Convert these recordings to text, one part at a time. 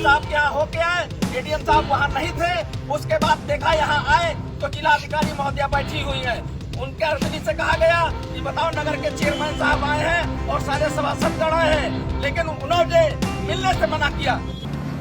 साहब के यहाँ होके आए, एडीएम साहब वहाँ नहीं थे। उसके बाद देखा यहाँ आए तो जिला अधिकारी महोदया बैठी हुई है। उनके अर्जनी से कहा गया कि बताओ नगर के चेयरमैन साहब आए हैं और सारे सभासदगण आए हैं, लेकिन उन्होंने मिलने से मना किया।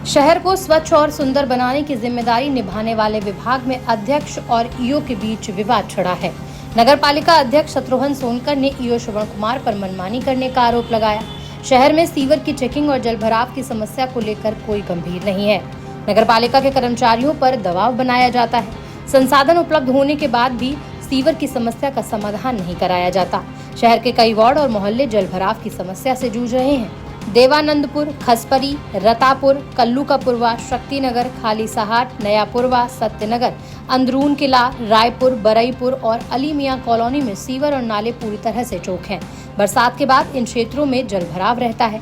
शहर को स्वच्छ और सुंदर बनाने की जिम्मेदारी निभाने वाले विभाग में अध्यक्ष और ईओ के बीच विवाद छिड़ा है। नगर पालिका अध्यक्ष शत्रुघ्न सोनकर ने ईओ श्रवण कुमार पर मनमानी करने का आरोप लगाया। शहर में सीवर की चेकिंग और जलभराव की समस्या को लेकर कोई गंभीर नहीं है। नगर पालिका के कर्मचारियों पर दबाव बनाया जाता है। संसाधन उपलब्ध होने के बाद भी सीवर की समस्या का समाधान नहीं कराया जाता। शहर के कई वार्ड और मोहल्ले जलभराव की समस्या से जूझ रहे हैं। देवानंदपुर, खसपरी, रतापुर, कल्लू का पुरवा, शक्तिनगर, खाली सहाट, नया पुरवा, सत्यनगर, अंदरून किला, रायपुर, बरईपुर और अली मियां कॉलोनी में सीवर और नाले पूरी तरह से चौक हैं। बरसात के बाद इन क्षेत्रों में जलभराव रहता है।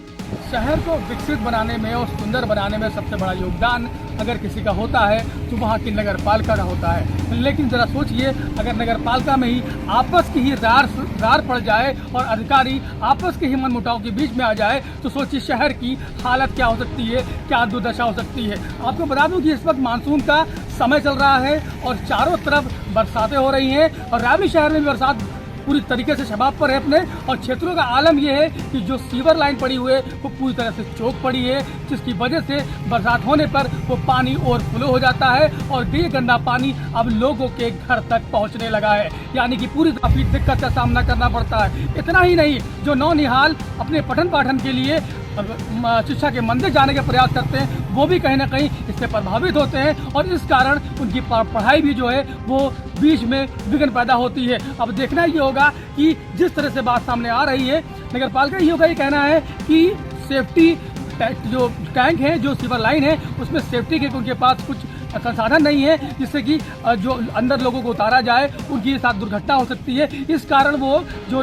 शहर को विकसित बनाने में और सुंदर बनाने में सबसे बड़ा योगदान अगर किसी का होता है तो वहाँ की नगर पालिका का होता है। लेकिन जरा सोचिए, अगर नगर पालिका में ही आपस की ही रार पड़ जाए और अधिकारी आपस के ही मनमुटाव के बीच में आ जाए तो सोचिए शहर की हालत क्या हो सकती है, क्या दुर्दशा हो सकती है। आपको बता दूं कि इस वक्त मानसून का समय चल रहा है और चारों तरफ बरसातें हो रही हैं और रावली शहर में भी बरसात पूरी तरीके से शबाब पर है अपने। और क्षेत्रों का आलम यह है कि जो सीवर लाइन पड़ी हुई है वो पूरी तरह से चौक पड़ी है, जिसकी वजह से बरसात होने पर वो पानी ओवरफ्लो हो जाता है और ये गंदा पानी अब लोगों के घर तक पहुंचने लगा है। यानी कि पूरी काफी दिक्कत का सामना करना पड़ता है। इतना ही नहीं, जो नौनिहाल अपने पठन पाठन के लिए शिक्षा के मंदिर जाने के प्रयास करते हैं वो भी कहीं ना कहीं इससे प्रभावित होते हैं और इस कारण उनकी पढ़ाई भी जो है वो बीच में विघ्न पैदा होती है। अब देखना ये होगा कि जिस तरह से बात सामने आ रही है, नगर पालिका ही होगा ये कहना है कि सेफ्टी जो टैंक है, जो सीवर लाइन है, उसमें सेफ्टी के उनके पास कुछ संसाधन नहीं है जिससे कि जो अंदर लोगों को उतारा जाए, उनकी साथ दुर्घटना हो सकती है। इस कारण वो जो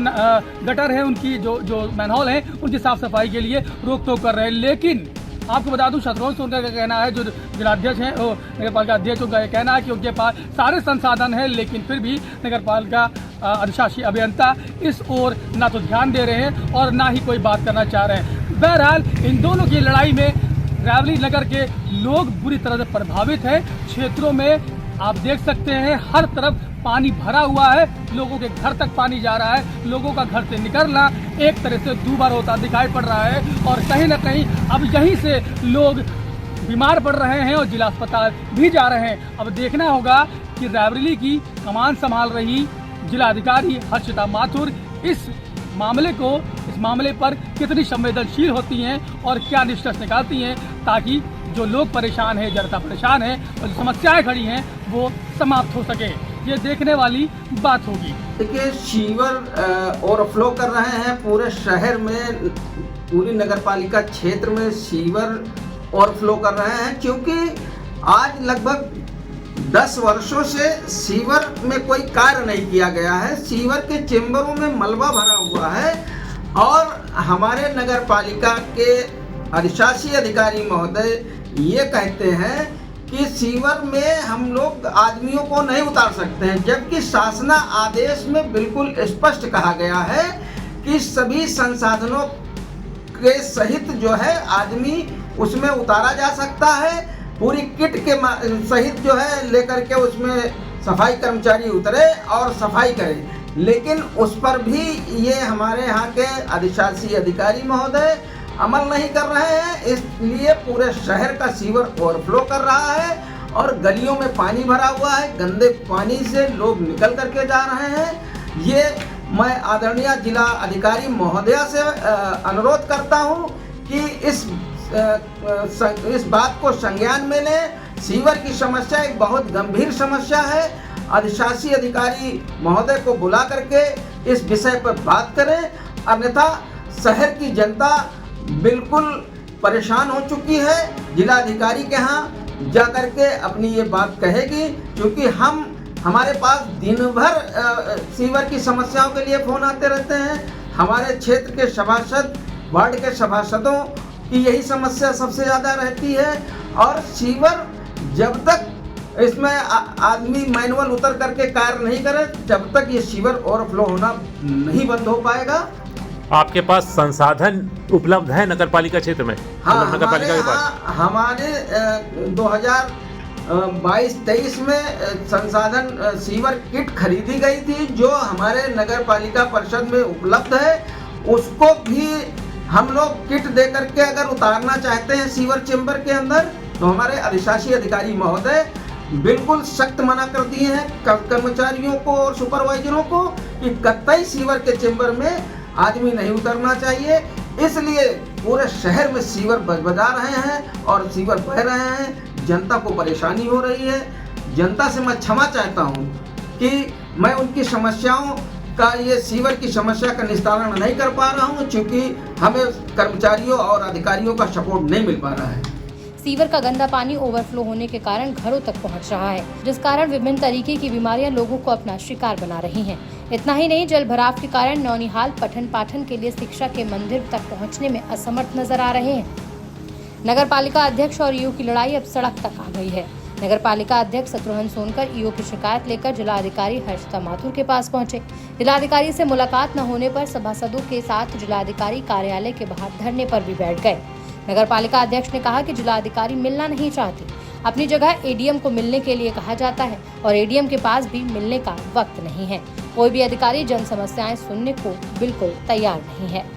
गटर है, उनकी जो मैनहोल है, उनकी साफ सफाई के लिए रोक टोक कर रहे हैं। लेकिन आपको बता दूं, शत्रुघ्न सोनकर का कहना है, जो जिलाध्यक्ष हैं, नगर पालिका अध्यक्ष, उनका यह कहना है कि उनके पास सारे संसाधन हैं, लेकिन फिर भी नगर पालिका अधिशासी अभियंता इस ओर ना तो ध्यान दे रहे हैं और ना ही कोई बात करना चाह रहे हैं। बहरहाल इन दोनों की लड़ाई में रावली नगर के लोग बुरी तरह से प्रभावित हैं। क्षेत्रों में आप देख सकते हैं हर तरफ पानी भरा हुआ है, लोगों के घर तक पानी जा रहा है। लोगों का घर से निकलना एक तरह से दूभर होता दिखाई पड़ रहा है और कहीं ना कहीं अब यहीं से लोग बीमार पड़ रहे हैं और जिला अस्पताल भी जा रहे हैं। अब देखना होगा कि रावली की कमान संभाल रही जिला अधिकारी हर्षिता माथुर इस मामले पर कितनी संवेदनशील होती हैं और क्या निष्कर्ष निकालती हैं, ताकि जो लोग परेशान हैं, जनता परेशान है और जो समस्याएं खड़ी हैं वो समाप्त हो सके। ये देखने वाली बात होगी। देखिए, सीवर ओवरफ्लो कर रहे हैं पूरे शहर में, पूरी नगर पालिका क्षेत्र में सीवर ओवरफ्लो कर रहे हैं, क्योंकि आज लगभग 10 वर्षों से सीवर में कोई कार्य नहीं किया गया है। सीवर के चेंबरों में मलबा भरा हुआ है और हमारे नगर पालिका के अधिशासी अधिकारी महोदय ये कहते हैं कि सीवर में हम लोग आदमियों को नहीं उतार सकते हैं, जबकि शासना आदेश में बिल्कुल स्पष्ट कहा गया है कि सभी संसाधनों के सहित जो है आदमी उसमें उतारा जा सकता है। पूरी किट के सहित जो है लेकर के उसमें सफाई कर्मचारी उतरे और सफाई करें, लेकिन उस पर भी ये हमारे यहाँ के अधिशासी अधिकारी महोदय अमल नहीं कर रहे हैं। इसलिए पूरे शहर का सीवर ओवरफ्लो कर रहा है और गलियों में पानी भरा हुआ है। गंदे पानी से लोग निकल करके जा रहे हैं। ये मैं आदरणीय जिला अधिकारी महोदया से अनुरोध करता हूँ कि इस बात को संज्ञान में लें। सीवर की समस्या एक बहुत गंभीर समस्या है। अधिशासी अधिकारी महोदय को बुला करके इस विषय पर बात करें, अन्यथा शहर की जनता बिल्कुल परेशान हो चुकी है। जिला अधिकारी के यहाँ जा करके अपनी ये बात कहेगी, क्योंकि हमारे पास दिन भर सीवर की समस्याओं के लिए फ़ोन आते रहते हैं। हमारे क्षेत्र के सभासद, वार्ड के सभासदों की यही समस्या सबसे ज़्यादा रहती है और सीवर जब तक इसमें आदमी मैनुअल उतर करके कार्य नहीं करे, जब तक ये सीवर ओवरफ्लो होना नहीं बंद हो पाएगा। आपके पास संसाधन उपलब्ध है नगर पालिका क्षेत्र में? हाँ, मतलब नगर पालिका के पास हमारे 2022-23 में संसाधन सीवर किट खरीदी गई थी जो हमारे नगर पालिका परिषद में उपलब्ध है। उसको भी हम लोग किट दे करके अगर उतारना चाहते हैं सीवर चेंबर के अंदर तो हमारे अधिशासी अधिकारी महोदय बिल्कुल सख्त मना कर दिए हैं कर्मचारियों को और सुपरवाइजरों को कि कतई सीवर के चेंबर में आदमी नहीं उतरना चाहिए। इसलिए पूरे शहर में सीवर बजा रहे हैं और सीवर बह रहे हैं। जनता को परेशानी हो रही है। जनता से मैं क्षमा चाहता हूं कि मैं उनकी समस्याओं का ये सीवर की समस्या का निस्तारण नहीं कर पा रहा हूं क्योंकि हमें कर्मचारियों और अधिकारियों का सपोर्ट नहीं मिल पा रहा है। सीवर का गंदा पानी ओवरफ्लो होने के कारण घरों तक पहुंच रहा है, जिस कारण विभिन्न तरीके की बीमारियां लोगों को अपना शिकार बना रही हैं। इतना ही नहीं, जल भराव के कारण नौनिहाल पठन पाठन के लिए शिक्षा के मंदिर तक पहुंचने में असमर्थ नजर आ रहे हैं। नगर पालिका अध्यक्ष और ईओ की लड़ाई अब सड़क तक आ गई है। नगर पालिका अध्यक्ष शत्रुघ्न सोनकर ईओ की शिकायत लेकर जिलाधिकारी हर्षिता माथुर के पास पहुंचे। जिलाधिकारी से मुलाकात न होने पर सभासदों के साथ जिलाधिकारी कार्यालय के बाहर धरने पर भी बैठ गए। नगर पालिका अध्यक्ष ने कहा कि जिलाधिकारी मिलना नहीं चाहती, अपनी जगह एडीएम को मिलने के लिए कहा जाता है और एडीएम के पास भी मिलने का वक्त नहीं है। कोई भी अधिकारी जन समस्याएं सुनने को बिल्कुल तैयार नहीं है।